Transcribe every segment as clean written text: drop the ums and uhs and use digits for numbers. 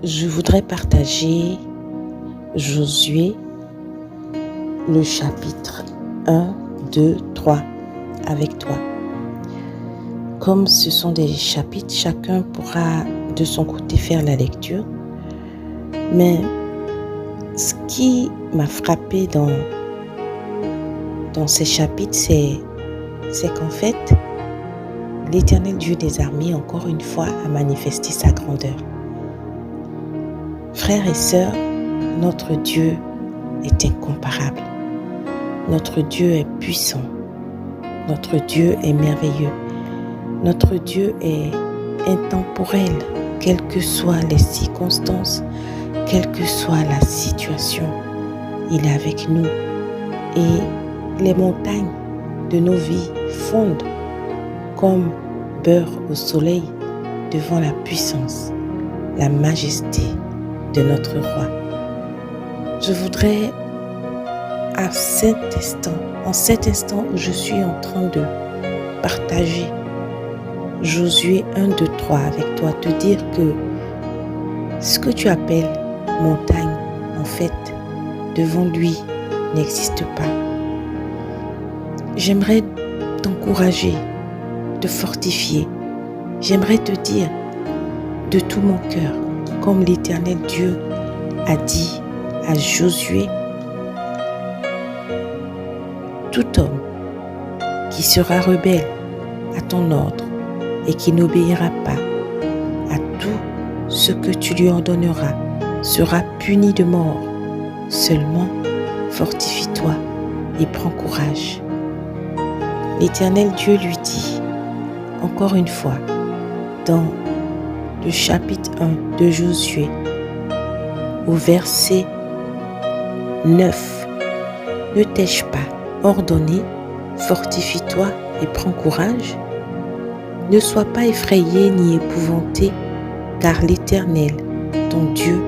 Je voudrais partager Josué, le chapitre 1, 2, 3 avec toi. Comme ce sont des chapitres, chacun pourra de son côté faire la lecture. Mais ce qui m'a frappé dans ces chapitres, c'est qu'en fait, l'Éternel Dieu des armées, encore une fois, a manifesté sa grandeur. Frères et sœurs, notre Dieu est incomparable. Notre Dieu est puissant. Notre Dieu est merveilleux. Notre Dieu est intemporel, quelles que soient les circonstances, quelle que soit la situation. Il est avec nous. Et les montagnes de nos vies fondent comme beurre au soleil devant la puissance, la majesté de notre roi. Je voudrais en cet instant où je suis en train de partager Josué 1, 2, 3 avec toi, te dire que ce que tu appelles montagne, en fait, devant lui, n'existe pas. J'aimerais t'encourager, te fortifier. J'aimerais te dire de tout mon cœur, comme l'Éternel Dieu a dit à Josué, tout homme qui sera rebelle à ton ordre et qui n'obéira pas à tout ce que tu lui ordonneras sera puni de mort. Seulement, fortifie-toi et prends courage. L'Éternel Dieu lui dit, encore une fois, dans le chapitre 1 de Josué, au verset 9, ne t'ai-je pas ordonné, fortifie-toi et prends courage? Ne sois pas effrayé ni épouvanté, car l'Éternel, ton Dieu,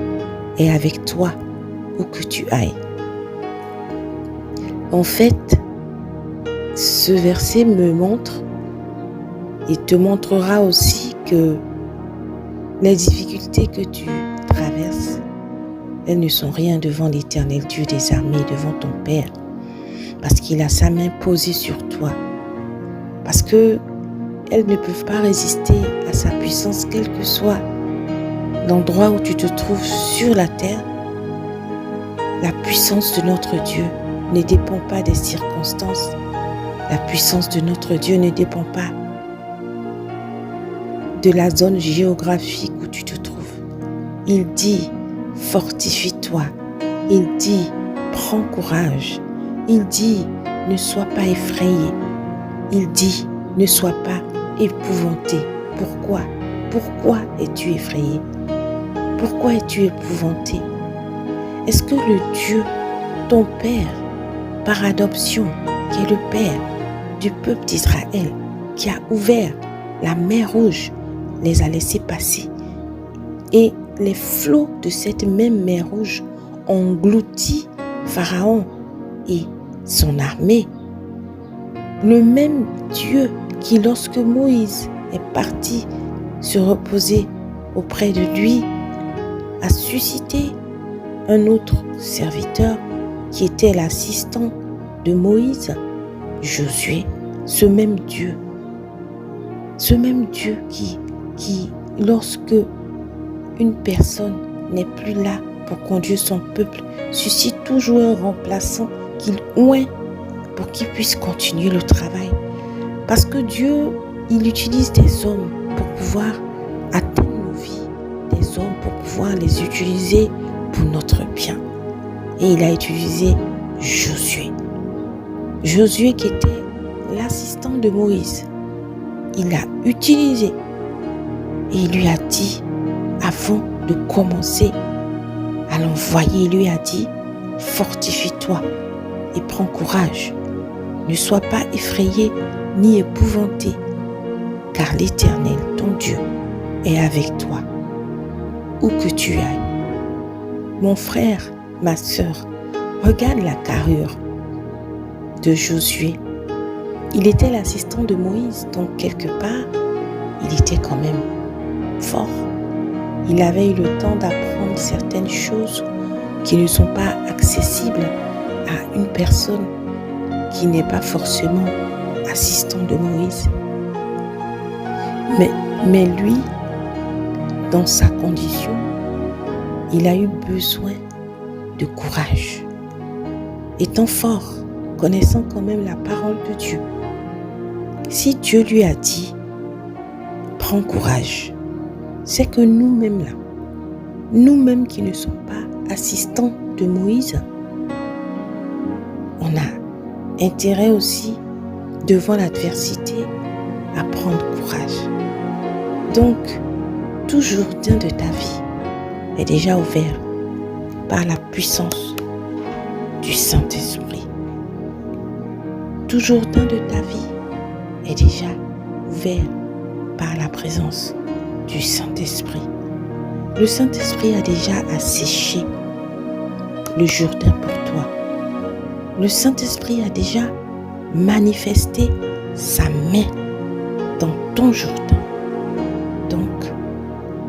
est avec toi où que tu ailles. En fait, ce verset me montre et te montrera aussi que les difficultés que tu traverses, elles ne sont rien devant l'Éternel Dieu des armées, devant ton Père, parce qu'il a sa main posée sur toi, parce que elles ne peuvent pas résister à sa puissance, quel que soit l'endroit où tu te trouves sur la terre. La puissance de notre Dieu ne dépend pas des circonstances. La puissance de notre Dieu ne dépend pas de la zone géographique où tu te trouves. Il dit, fortifie-toi. Il dit, prends courage. Il dit, ne sois pas effrayé. Il dit, ne sois pas épouvanté. Pourquoi? Pourquoi es-tu effrayé? Pourquoi es-tu épouvanté? Est-ce que le Dieu, ton Père, par adoption, qui est le Père du peuple d'Israël, qui a ouvert la mer Rouge, les a laissés passer, et les flots de cette même mer Rouge ont englouti Pharaon et son armée? Le même Dieu qui, lorsque Moïse est parti se reposer auprès de lui, a suscité un autre serviteur qui était l'assistant de Moïse, Josué, ce même Dieu qui, lorsque une personne n'est plus là pour conduire son peuple, suscite toujours un remplaçant qu'il oint pour qu'il puisse continuer le travail. Parce que Dieu, il utilise des hommes pour pouvoir atteindre nos vies, des hommes pour pouvoir les utiliser pour notre bien. Et il a utilisé Josué. Josué qui était l'assistant de Moïse. Il l'a utilisé et il lui a dit, avant de commencer à l'envoyer, il lui a dit, fortifie-toi et prends courage. Ne sois pas effrayé ni épouvanté, car l'Éternel, ton Dieu, est avec toi, où que tu ailles. Mon frère, ma sœur, regarde la carrure de Josué. Il était l'assistant de Moïse, donc quelque part, il était quand même fort. il avait eu le temps d'apprendre certaines choses qui ne sont pas accessibles à une personne qui n'est pas forcément assistant de Moïse. Mais lui, dans sa condition, il a eu besoin de courage. Étant fort, connaissant quand même la parole de Dieu, si Dieu lui a dit « Prends courage », c'est que nous-mêmes là, nous-mêmes qui ne sommes pas assistants de Moïse, on a intérêt aussi, devant l'adversité, à prendre courage. Donc, tout jourdain de ta vie est déjà ouvert par la puissance du Saint-Esprit. Tout jourdain de ta vie est déjà ouvert par la présence du Saint-Esprit. Le Saint-Esprit a déjà asséché le jourdain pour toi. Le Saint-Esprit a déjà manifesté sa main dans ton jourdain. Donc,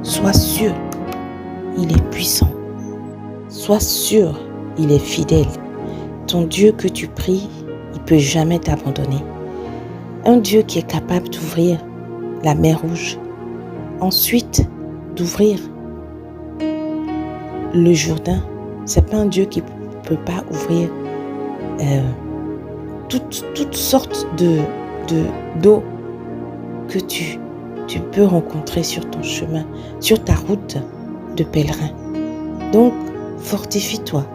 sois sûr, il est puissant. Sois sûr, il est fidèle. Ton Dieu que tu pries, il ne peut jamais t'abandonner. Un Dieu qui est capable d'ouvrir la mer Rouge, ensuite d'ouvrir le Jourdain. Ce n'est pas un Dieu qui ne peut pas ouvrir toutes sortes d'eau que tu peux rencontrer sur ton chemin, sur ta route de pèlerin. Donc, fortifie-toi,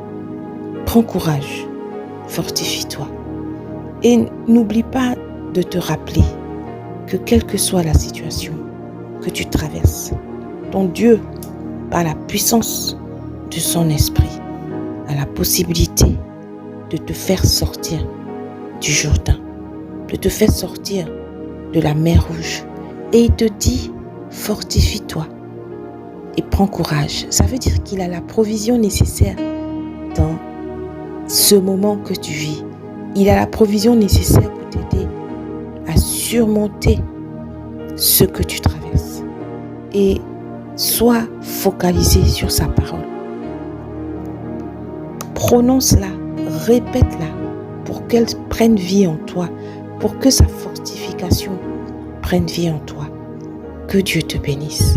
prends courage, fortifie-toi. Et n'oublie pas de te rappeler que quelle que soit la situation que tu traverses, ton Dieu, par la puissance de son esprit, a la possibilité de te faire sortir du Jourdain, de te faire sortir de la mer Rouge. Et il te dit, fortifie-toi et prends courage. Ça veut dire qu'il a la provision nécessaire dans ce moment que tu vis. Il a la provision nécessaire pour t'aider à surmonter ce que tu traverses. Et sois focalisé sur sa parole. Prononce-la, répète-la pour qu'elle prenne vie en toi, pour que sa fortification prenne vie en toi. Que Dieu te bénisse.